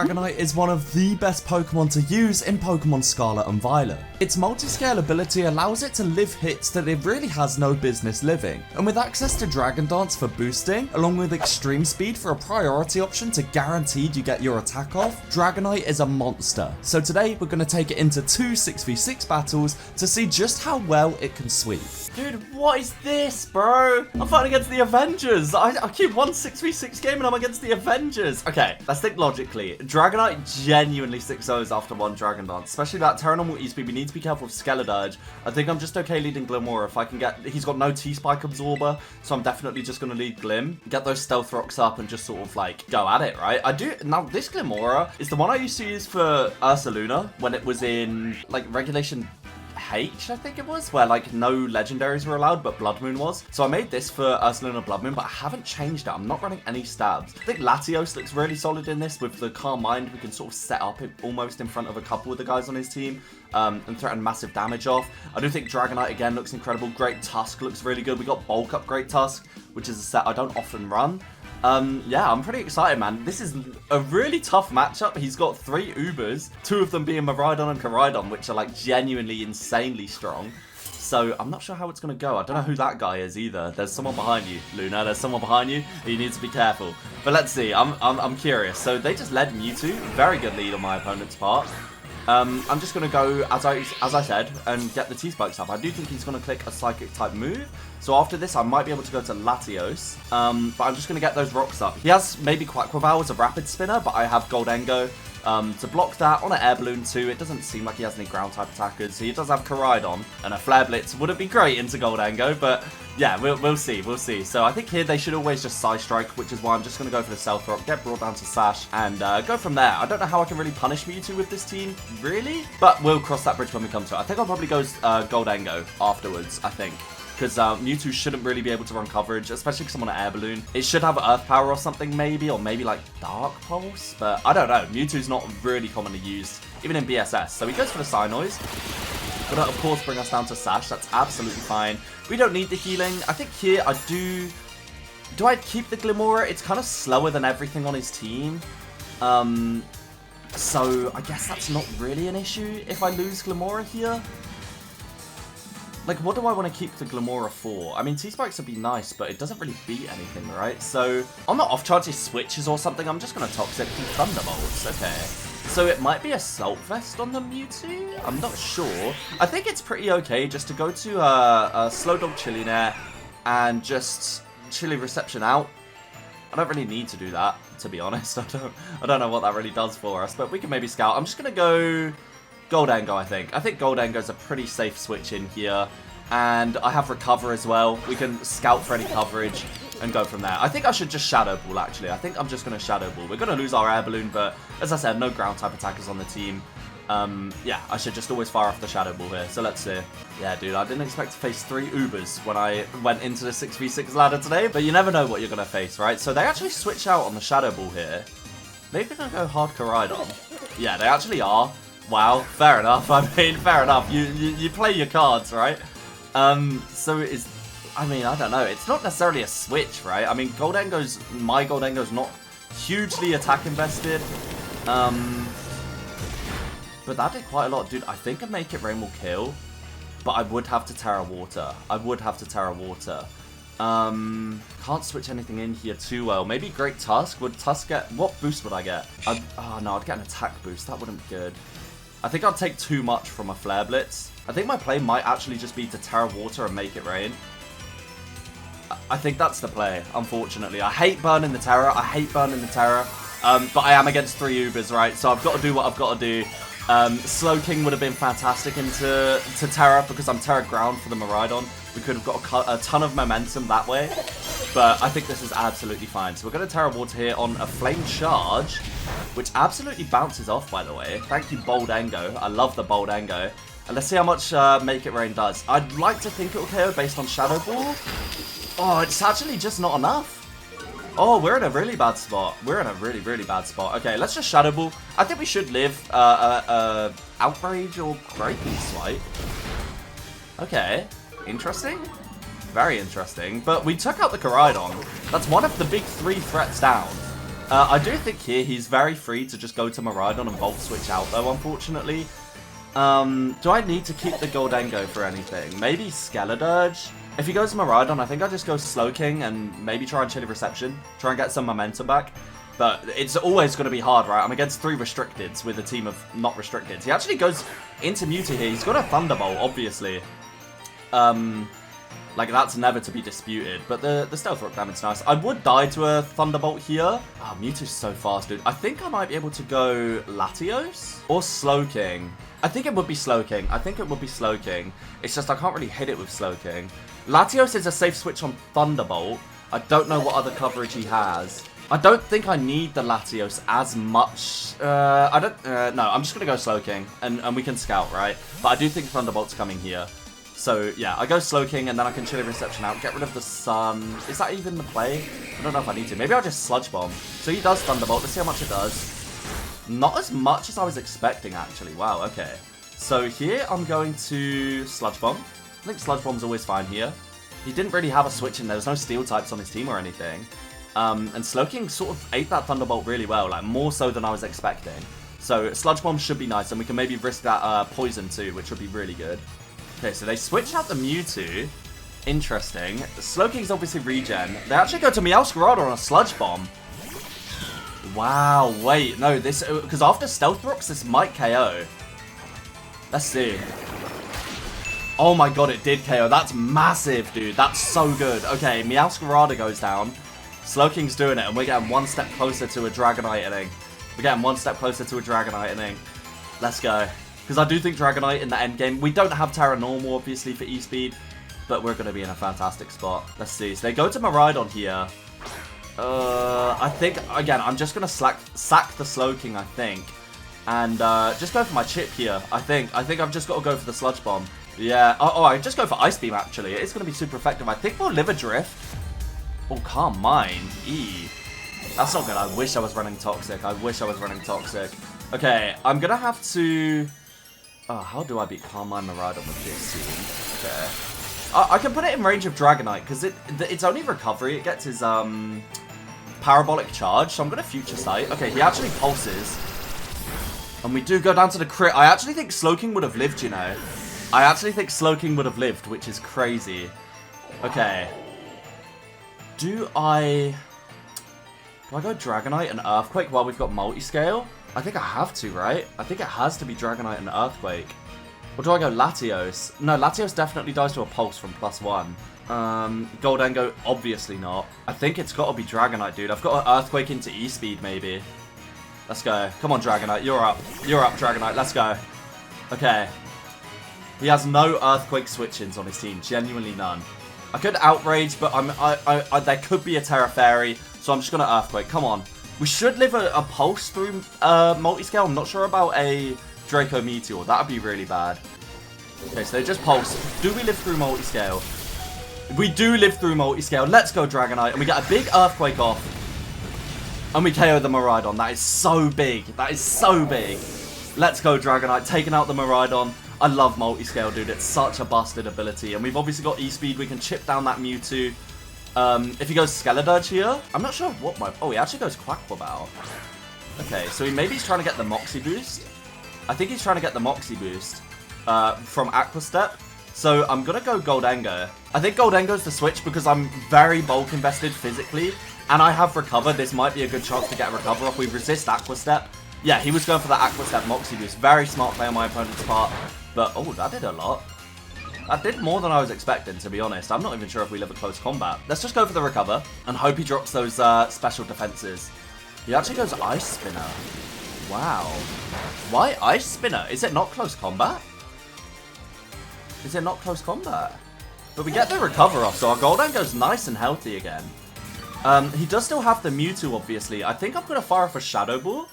Dragonite is one of the best Pokemon to use in Pokemon Scarlet and Violet. Its Muiltiscale ability allows it to live hits that it really has no business living, and with access to Dragon Dance for boosting, along with Extreme Speed for a priority option to guaranteed you get your attack off, Dragonite is a monster. So today we're going to take it into 2 6v6 battles to see just how well it can sweep. Dude, what is this, bro? I'm fighting against the Avengers. I keep one 6v6 game and I'm against the Avengers. Okay, let's think logically. Dragonite genuinely 6-0s after one Dragon Dance, especially that Tera normal E-Speed. We need to be careful with Skeledirge. I think I'm just okay leading Glimmora if I can get... He's got no T-Spike Absorber, so I'm definitely just going to lead Glim. Get those Stealth Rocks up and just sort of like go at it, right? I do... Now, this Glimmora is the one I used to use for Ursaluna when it was in like Regulation H, I think it was, where like no legendaries were allowed, but Blood Moon was. So I made this for Ursaluna Blood Moon, but I haven't changed it. I'm not running any stabs. I think Latios looks really solid in this with the Calm Mind. We can sort of set up it almost in front of a couple of the guys on his team and threaten massive damage off. I do think Dragonite again looks incredible. Great Tusk looks really good. We got Bulk Up Great Tusk, which is a set I don't often run. Yeah, I'm pretty excited, man. This is a really tough matchup. He's got 3 Ubers, 2 of them being Miraidon and Koraidon, which are like genuinely insanely strong. So I'm not sure how it's going to go. I don't know who that guy is either. There's someone behind you, Luna. There's someone behind you. You need to be careful. But let's see. I'm curious. So they just led Mewtwo. Very good lead on my opponent's part. I'm just going to go, as I said, and get the T-Spikes up. I do think he's going to click a Psychic type move. So after this, I might be able to go to Latios. But I'm just going to get those rocks up. He has maybe Quackquaval as a Rapid Spinner, but I have Gholdengo to block that on an Air Balloon too. It doesn't seem like he has any ground type attackers. He does have Koraidon, and a Flare Blitz wouldn't be great into Gholdengo, but yeah, we'll see, we'll see. So I think here they should always just Psy Strike, which is why I'm just going to go for the Stealth Rock, get brought down to Sash, and go from there. I don't know how I can really punish Mewtwo with this team, really, but we'll cross that bridge when we come to it. I think I'll probably go Gholdengo afterwards, I think. Because Mewtwo shouldn't really be able to run coverage, especially because I'm on an Air Balloon. It should have Earth Power or something maybe, or maybe like Dark Pulse, but I don't know. Mewtwo's not really commonly used, even in BSS. So he goes for the Psy Noise. Gonna, of course, bring us down to Sash. That's absolutely fine. We don't need the healing. I think here I do... Do I keep the Glimmora? It's kind of slower than everything on his team. So I guess that's not really an issue if I lose Glimmora here. Like, what do I want to keep the Glimmora for? I mean, T-Spikes would be nice, but it doesn't really beat anything, right? So, on the off chance he switches or something, I'm just going to Toxic and Thunderbolts. Okay. So, it might be Assault Vest on the Mewtwo? I'm not sure. I think it's pretty okay just to go to a Slow Dog Chillionaire and just Chilly Reception out. I don't really need to do that, to be honest. I don't know what that really does for us, but we can maybe scout. I'm just going to go Gholdengo, I think. I think Gholdengo's a pretty safe switch in here. And I have Recover as well. We can scout for any coverage and go from there. I think I should just Shadow Ball, actually. I think I'm just going to Shadow Ball. We're going to lose our Air Balloon, but as I said, no ground type attackers on the team. Yeah, I should just always fire off the Shadow Ball here. So let's see. Yeah, dude, I didn't expect to face 3 Ubers when I went into the 6v6 ladder today, but you never know what you're going to face, right? So they actually switch out on the Shadow Ball here. Maybe they're going to go hard Koraidon. Yeah, they actually are. Wow, fair enough. I mean, fair enough. You play your cards, right? So it's... I mean, I don't know. It's not necessarily a switch, right? I mean, my Gholdengo's not hugely attack invested. But that did quite a lot. Dude, I think a Make It Rain will kill. But I would have to Tera Water. Can't switch anything in here too well. Maybe Great Tusk. Would Tusk get... What boost would I get? Oh, no, I'd get an attack boost. That wouldn't be good. I think I'd take too much from a Flare Blitz. I think my play might actually just be to Tera Water and Make It Rain. I think that's the play, unfortunately. I hate burning the Tera. But I am against 3 Ubers, right? So I've got to do what I've got to do. Slow King would have been fantastic into Tera because I'm Tera Ground for the Miraidon. We could have got a ton of momentum that way. But I think this is absolutely fine. So we're going to Tera Water here on a Flame Charge, which absolutely bounces off, by the way. Thank you, Gholdengo. I love the Gholdengo. And let's see how much Make It Rain does. I'd like to think it'll KO based on Shadow Ball. Oh, it's actually just not enough. Oh, we're in a really bad spot. We're in a really, really bad spot. Okay, let's just Shadow Ball. I think we should live Outrage or Breaking Swipe. Okay, interesting. Very interesting. But we took out the Koraidon. That's one of the big 3 threats down. I do think here he's very free to just go to Miraidon and Volt Switch out, though, unfortunately. Do I need to keep the Gholdengo for anything? Maybe Skeledirge? If he goes Miraidon, I think I just go Slowking and maybe try and Chilly Reception. Try and get some momentum back. But it's always going to be hard, right? I'm against 3 Restricteds with a team of not Restricteds. He actually goes into Mewtwo here. He's got a Thunderbolt, obviously. Like, that's never to be disputed. But the Stealth Rock damage is nice. I would die to a Thunderbolt here. Oh, Mewtwo's so fast, dude. I think I might be able to go Latios or Slowking. I think it would be Slowking. I think it would be Slowking. It's just I can't really hit it with Slowking. Latios is a safe switch on Thunderbolt. I don't know what other coverage he has. I don't think I need the Latios as much. No, I'm just going to go Slowking, and we can scout, right? But I do think Thunderbolt's coming here. So, yeah, I go Slowking, and then I can Chilly Reception out, get rid of the Sun. Is that even the play? I don't know if I need to. Maybe I'll just Sludge Bomb. So he does Thunderbolt. Let's see how much it does. Not as much as I was expecting, actually. Wow, okay. So here I'm going to Sludge Bomb. I think Sludge Bomb's always fine here. He didn't really have a switch in there. There's no Steel types on his team or anything. And Slowking sort of ate that Thunderbolt really well, like more so than I was expecting. So Sludge Bomb should be nice, and we can maybe risk that Poison too, which would be really good. Okay, so they switch out the Mewtwo. Interesting. Slowking's obviously regen. They actually go to Meowscarada on a Sludge Bomb. Wow, wait, no, this, because after Stealth Rocks, this might KO. Let's see. Oh my god, it did KO. That's massive, dude. That's so good. Okay, Meowscarada goes down. Slowking's doing it, and we're getting one step closer to a Dragonite inning. We're getting one step closer to a Dragonite inning. Let's go. Because I do think Dragonite in the end game, we don't have Tera normal, obviously, for E-Speed, but we're going to be in a fantastic spot. Let's see. So they go to Miraidon here. I think, again, I'm just going to sack the Slowking, I think. And just go for my chip here, I think. I think I've just got to go for the Sludge Bomb. Yeah. Oh, I just go for Ice Beam, actually. It's going to be super effective. I think we'll Liver Drift. Oh, Calm Mind. E. That's not good. I wish I was running Toxic. I wish I was running Toxic. Okay, I'm going to have to... Oh, how do I beat Calm Mind Miraidon with this team? Okay. I can put it in range of Dragonite, because it's only recovery. It gets his Parabolic Charge, so I'm going to Future Sight. Okay, he actually pulses. And we do go down to the crit. I actually think Slowking would have lived, you know. I actually think Slowking would have lived, which is crazy. Okay. Do I go Dragonite and Earthquake while we've got Muiltiscale? I think I have to, right? I think it has to be Dragonite and Earthquake. Or do I go Latios? No, Latios definitely dies to a Pulse from +1. Gholdengo, obviously not. I think it's got to be Dragonite, dude. I've got an Earthquake into E-Speed, maybe. Let's go. Come on, Dragonite. You're up. You're up, Dragonite. Let's go. Okay. He has no Earthquake switch-ins on his team. Genuinely none. I could Outrage, but there could be a Tera Fairy, so I'm just going to Earthquake. Come on. We should live a Pulse through Muiltiscale. I'm not sure about a Draco Meteor. That would be really bad. Okay, so they just Pulse. Do we live through Muiltiscale? We do live through Muiltiscale. Let's go, Dragonite. And we get a big Earthquake off. And we KO the Miraidon. That is so big. That is so big. Let's go, Dragonite. Taking out the Miraidon. I love Muiltiscale, dude. It's such a busted ability. And we've obviously got E-Speed. We can chip down that Mewtwo. If he goes Skeledirge here, I'm not sure what my... Oh, he actually goes Quaquaval. Okay, so he's trying to get the Moxie boost. I think he's trying to get the Moxie boost from Aqua Step. So I'm going to go Gholdengo. I think Gholdengo's the switch because I'm very bulk invested physically. And I have Recover. This might be a good chance to get a Recover off. We resist Aqua Step. Yeah, he was going for the Aqua Step Moxie boost. Very smart play on my opponent's part. But, oh, that did a lot. That did more than I was expecting, to be honest. I'm not even sure if we live a close combat. Let's just go for the Recover and hope he drops those special defenses. He actually goes Ice Spinner. Wow. Why Ice Spinner? Is it not close combat? Is it not close combat? But we get the Recover off, so our Gholdengo's nice and healthy again. He does still have the Mewtwo, obviously. I think I'm going to fire off a Shadow Ball.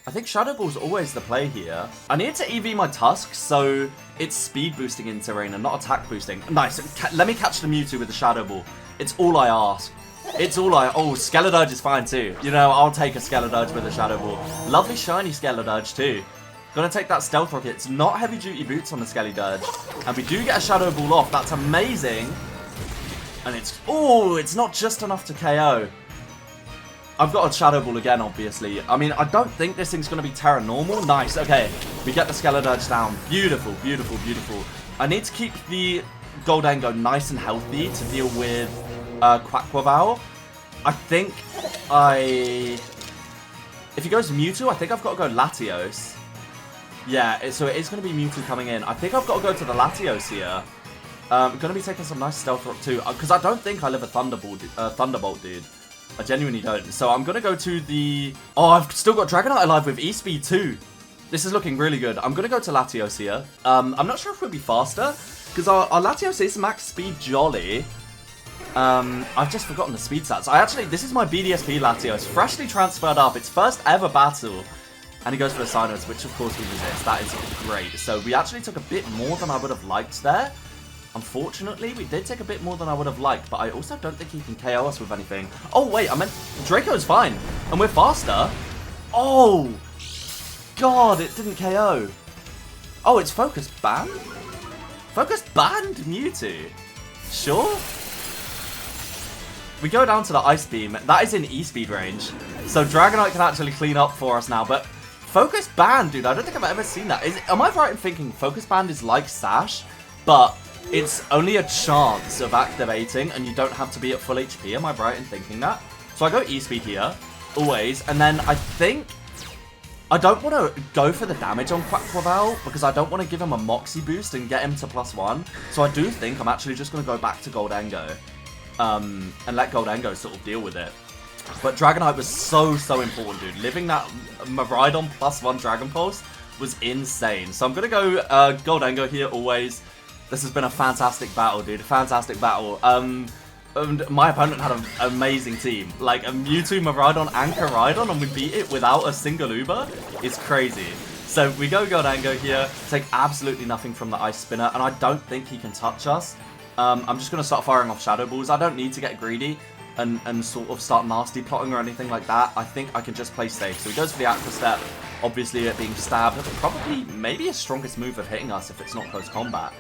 I think Shadow Ball's always the play here. I need to EV my Tusk, so it's speed boosting in terrain and not attack boosting. Nice. Let me catch the Mewtwo with the Shadow Ball. It's all I ask. It's all I... Oh, Skeledirge is fine too. You know, I'll take a Skeledirge with a Shadow Ball. Lovely shiny Skeledirge too. Gonna take that Stealth Rocket. It's not heavy duty boots on the Skeledirge. And we do get a Shadow Ball off. That's amazing. And it's... Oh, it's not just enough to KO. I've got a Shadow Ball again, obviously. I mean, I don't think this thing's going to be Tera normal. Nice, okay. We get the Skeledirge down. Beautiful, beautiful, beautiful. I need to keep the Gholdengo nice and healthy to deal with Quaquaval. I think if he goes Mewtwo, I think I've got to go Latios. Yeah, so it is going to be Mewtwo coming in. I think I've got to go to the Latios here. I'm going to be taking some nice Stealth Rock too, because I don't think I live a Thunderbolt, dude. I genuinely don't. So I'm going to go to the... Oh, I've still got Dragonite alive with E-Speed too. This is looking really good. I'm going to go to Latios here. I'm not sure if we'll be faster, because our Latios is max speed jolly. I've just forgotten the speed stats. This is my BDSP Latios, freshly transferred up. Its first ever battle. And he goes for the Sinus, which of course we resist. That is great. So we actually took a bit more than I would have liked there. Unfortunately, we did take a bit more than I would have liked, but I also don't think he can KO us with anything. Oh, wait, I meant Draco's fine, and we're faster. Oh, God, it didn't KO. Oh, it's Focus Banned? Focus Banned Mewtwo? Sure. We go down to the Ice Beam. That is in E-Speed range, so Dragonite can actually clean up for us now, but Focus Banned, dude, I don't think I've ever seen that. Am I right in thinking Focus Banned is like Sash, but it's only a chance of activating, and you don't have to be at full HP. Am I right in thinking that? So I go E-Speed here, always, and then I think... I don't want to go for the damage on Quaquaval, because I don't want to give him a Moxie boost and get him to +1. So I do think I'm actually just going to go back to Gholdengo, and let Gholdengo sort of deal with it. But Dragonite was so important, dude. Living that Koraidon +1 Dragon Pulse was insane. So I'm going to go Gholdengo here, always. This has been a fantastic battle, dude. A fantastic battle. And my opponent had an amazing team. Like, a Mewtwo, Miraidon, and Koraidon, and we beat it without a single Uber. It's crazy. So we go Gholdengo here, take absolutely nothing from the Ice Spinner, and I don't think he can touch us. I'm just going to start firing off Shadow Balls. I don't need to get greedy and sort of start nasty plotting or anything like that. I think I can just play safe. So he goes for the Aqua Step. Obviously, it being stabbed, probably maybe his strongest move of hitting us if it's not close combat.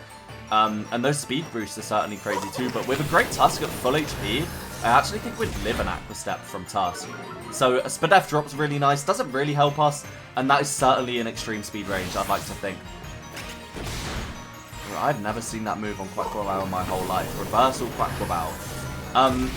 And those speed boosts are certainly crazy too, but with a great Tusk at full HP, I actually think we'd live an Aqua Step from Tusk. So a Spadef drop's really nice, doesn't really help us, and that is certainly in extreme speed range, I'd like to think. I've never seen that move on Quaquaval in my whole life. Reversal Quaquaval.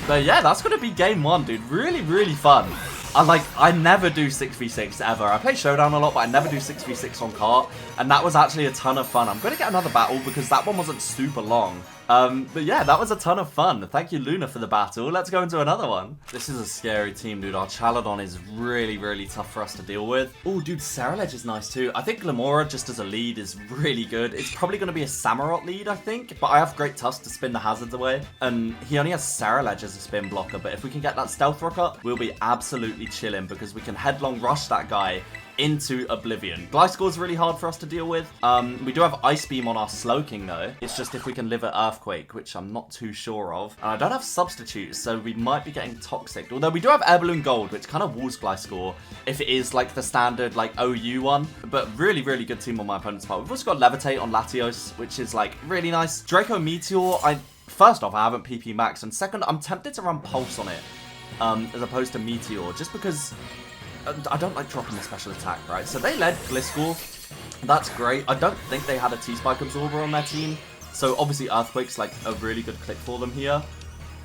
But yeah, that's going to be game 1, dude. Really fun. I never do 6v6 ever. I play Showdown a lot, but I never do 6v6 on kart, and that was actually a ton of fun. I'm going to get another battle because that one wasn't super long. But yeah, that was a ton of fun. Thank you, Luna, for the battle. Let's go into another one. This is a scary team, dude. Our Chaladon is really tough for us to deal with. Oh, dude, Ceruledge is nice too. I think Glamora, just as a lead, is really good. It's probably going to be a Samurott lead, I think, but I have great Tusk to spin the hazards away, and he only has Ceruledge as a spin blocker, but if we can get that Stealth Rock up, we'll be absolutely chilling because we can headlong rush that guy into Oblivion. Gliscor is really hard for us to deal with. We do have Ice Beam on our Slowking though. It's just if we can live at Earthquake, which I'm not too sure of. And I don't have Substitutes, so we might be getting Toxic. Although we do have Air Balloon Gold, which kind of walls Gliscor if it is like the standard like OU one. But really good team on my opponent's part. We've also got Levitate on Latios, which is like really nice. Draco Meteor, first off, I haven't PP Max, and second, I'm tempted to run Pulse on it as opposed to Meteor, just because I don't like dropping the special attack, right? So they led Gliscor. That's great. I don't think they had a T-Spike Absorber on their team. So obviously Earthquake's like a really good click for them here.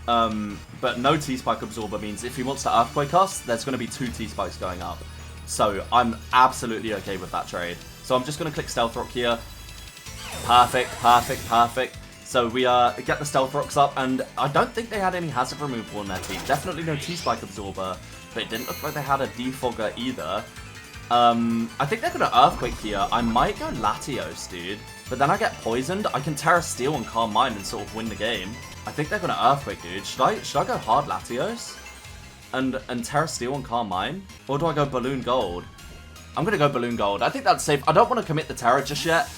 But no T-Spike Absorber means if he wants to Earthquake us, there's going to be 2 T-Spikes going up. So I'm absolutely okay with that trade. So I'm just going to click Stealth Rock here. Perfect. So we get the Stealth Rocks up, and I don't think they had any hazard removal on their team. Definitely no T-Spike Absorber. But it didn't look like they had a Defogger either. I think they're going to Earthquake here. I might go Latios, dude. But then I get poisoned. I can Tera Steel and Calm Mind and sort of win the game. I think they're going to Earthquake, dude. Should I go hard Latios? And Tera Steel and Calm Mind? Or do I go Balloon Gold? I'm going to go Balloon Gold. I think that's safe. I don't want to commit the Tera just yet.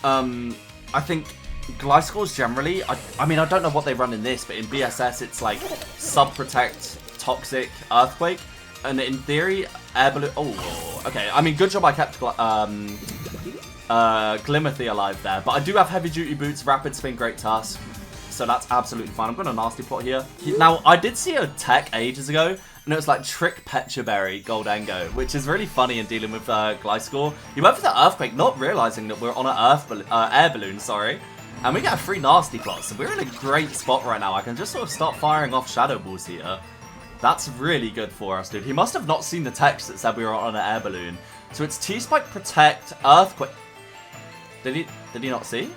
I think Gliscor's generally... I mean, I don't know what they run in this, but in BSS, it's like Sub Protect, Toxic, Earthquake, and in theory, Air Balloon... Oh, okay. I mean, good job I kept Glimmerthy alive there, but I do have Heavy Duty Boots, Rapid Spin, Great Tusk, so that's absolutely fine. I'm going to Nasty Plot here. Now, I did see a tech ages ago, And it was like Trick Pecha Berry Gholdengo, which is really funny in dealing with Gliscor. You went for the Earthquake, not realizing that we're on an air balloon, sorry. And we get a free Nasty Plot, so we're in a great spot right now. I can just sort of start firing off Shadow Balls here. That's really good for us, dude. He must have not seen the text that said we were on an air balloon. So it's T-Spike, Protect, Earthquake. Did he not see?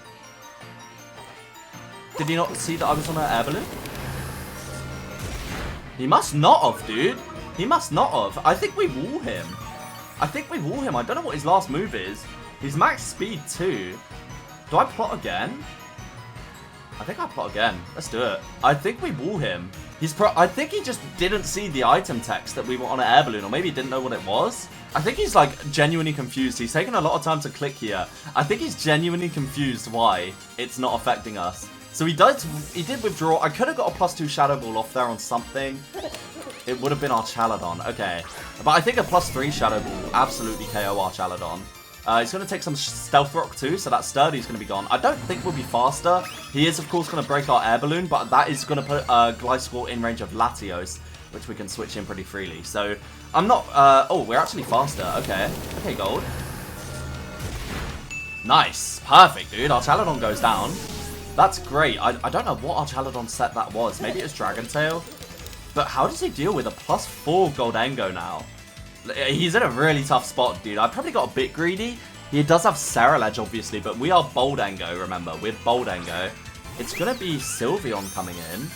Did he not see that I was on an air balloon? He must not have, dude. He must not have. I think we wall him. I don't know what his last move is. He's max speed too. Do I plot again? I think I plot again. Let's do it. I think we wall him. I think he just didn't see the item text that we were on an air balloon, or maybe he didn't know what it was. I think he's like genuinely confused. He's taken a lot of time to click here. I think he's genuinely confused why it's not affecting us. So he did withdraw. I could have got a +2 Shadow Ball off there on something. It would have been our Chaladon. Okay. But I think a +3 Shadow Ball will absolutely KO our Chaladon. He's going to take some Stealth Rock too, so that Sturdy's going to be gone. I don't think we'll be faster. He is, of course, going to break our Air Balloon, but that is going to put Gliscor in range of Latios, which we can switch in pretty freely. So, I'm not... oh, we're actually faster. Okay. Okay, Gold. Nice. Perfect, dude. Our Chaladon goes down. That's great. I don't know what our Chaladon set that was. Maybe it's Dragon Tail. But how does he deal with a +4 Gholdengo now? He's in a really tough spot, dude. I probably got a bit greedy. He does have Ceruledge, obviously, but we are Gholdengo, remember. We're Gholdengo. It's going to be Sylveon coming in.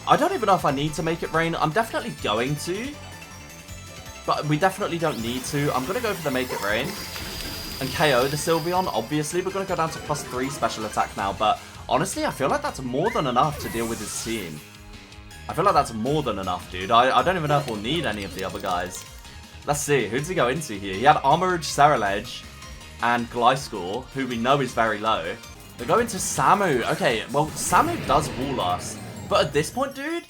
I don't even know if I need to make it rain. I'm definitely going to. But we definitely don't need to. I'm going to go for the make it rain. And KO the Sylveon, obviously. We're going to go down to +3 special attack now. But honestly, I feel like that's more than enough to deal with his team. I feel like that's more than enough, dude. I don't even know if we'll need any of the other guys. Let's see, who does he go into here? He had Armorage, Ceruledge, and Gliscor, who we know is very low. They go into Samu. Okay, well, Samu does wall us. But at this point, dude,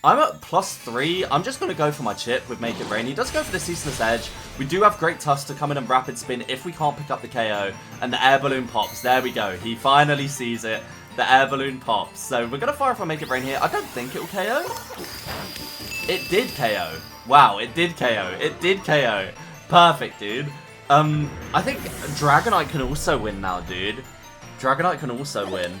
I'm at +3. I'm just going to go for my chip with Make It Rain. He does go for the Ceaseless Edge. We do have Great Tusk to come in and Rapid Spin if we can't pick up the KO. And the Air Balloon pops. There we go. He finally sees it. The Air Balloon pops. So we're going to fire for Make It Rain here. I don't think it will KO. It did KO. Wow, it did KO. It did KO. Perfect, dude. I think Dragonite can also win now, dude. Dragonite can also win.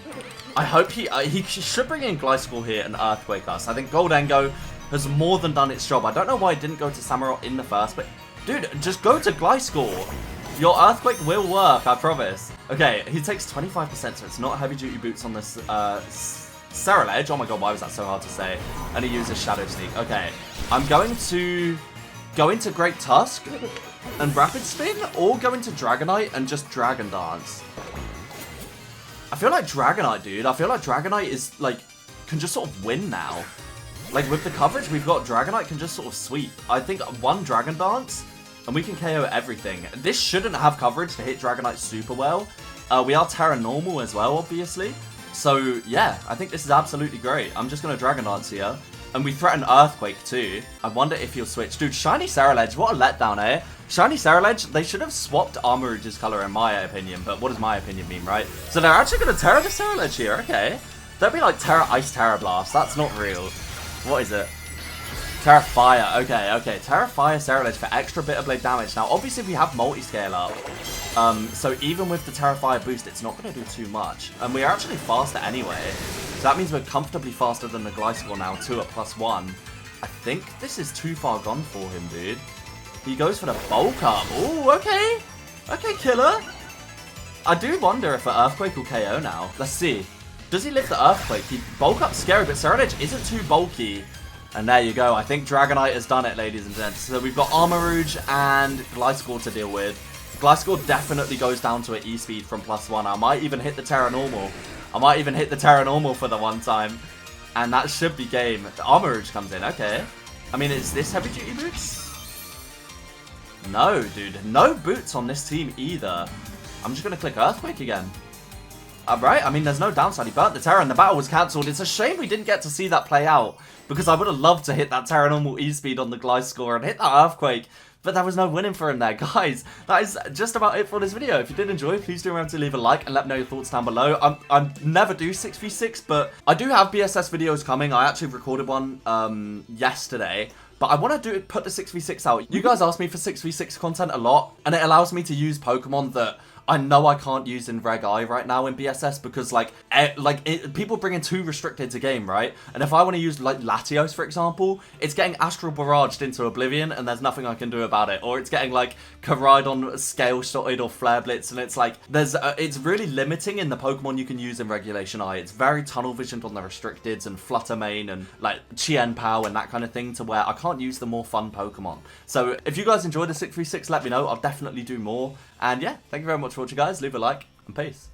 I hope he should bring in Gliscor here and Earthquake us. I think Gholdengo has more than done its job. I don't know why it didn't go to Samurott in the first, but dude, just go to Gliscor. Your Earthquake will work, I promise. Okay, he takes 25%, so it's not Heavy Duty Boots on this Ceruledge. Oh my god, why was that so hard to say? And he uses Shadow Sneak. Okay, I'm going to go into Great Tusk and Rapid Spin, or go into Dragonite and just Dragon Dance. I feel like Dragonite, dude. I feel like Dragonite is, like, can just sort of win now. Like, with the coverage we've got, Dragonite can just sort of sweep. I think one Dragon Dance, and we can KO everything. This shouldn't have coverage to hit Dragonite super well. We are Tera normal as well, obviously. So, yeah, I think this is absolutely great. I'm just going to Dragon Dance here. And we threaten Earthquake too. I wonder if he'll switch. Dude, Shiny Ceruledge, what a letdown, eh? Shiny Ceruledge, they should have swapped Armorage's color in my opinion. But what does my opinion mean, right? So they're actually going to Tera the Ceruledge here, okay. Don't be like Tera Ice Tera Blast. That's not real. What is it? Tera Fire. Okay. Tera Fire Ceruledge for extra Bitter Blade damage. Now, obviously, we have Muiltiscale up. So even with the Tera Fire boost, it's not going to do too much. And we are actually faster anyway. So that means we're comfortably faster than the Gliscor now, 2 at +1. I think this is too far gone for him, dude. He goes for the Bulk Up. Ooh, okay. Okay, killer. I do wonder if an Earthquake will KO now. Let's see. Does he lift the Earthquake? He Bulk Up's scary, but Ceruledge isn't too bulky. And there you go. I think Dragonite has done it, ladies and gents. So we've got Armorage and Gliscor to deal with. Gliscor definitely goes down to an E-Speed from +1. I might even hit the Tera Normal. I might even hit the Tera Normal for the one time. And that should be game. The Armorage comes in. Okay. I mean, is this Heavy Duty Boots? No, dude. No boots on this team either. I'm just going to click Earthquake again. Right, I mean, there's no downside. He burnt the Tera and the battle was cancelled. It's a shame we didn't get to see that play out, because I would have loved to hit that Tera Normal E-Speed on the Gliscor and hit that Earthquake, but there was no winning for him there. Guys, that is just about it for this video. If you did enjoy, please do remember to leave a like and let me know your thoughts down below. I never do 6v6, but I do have BSS videos coming. I actually recorded one yesterday, but I want to put the 6v6 out. You guys ask me for 6v6 content a lot, and it allows me to use Pokemon that I know I can't use in Reg I right now in BSS because, people bring in 2 restricted to game, right? And if I want to use, like, Latios, for example, it's getting Astral Barraged into Oblivion, and there's nothing I can do about it. Or it's getting, like, Koraidon Scale-Shotted or Flare Blitz, and it's like, it's really limiting in the Pokemon you can use in Regulation I. It's very tunnel-visioned on the restricteds and Flutter Mane and, like, Chien Pao and that kind of thing to where I can't use the more fun Pokemon. So if you guys enjoy the 6v6, let me know. I'll definitely do more. And yeah, thank you very much for watching, guys. Leave a like, and peace.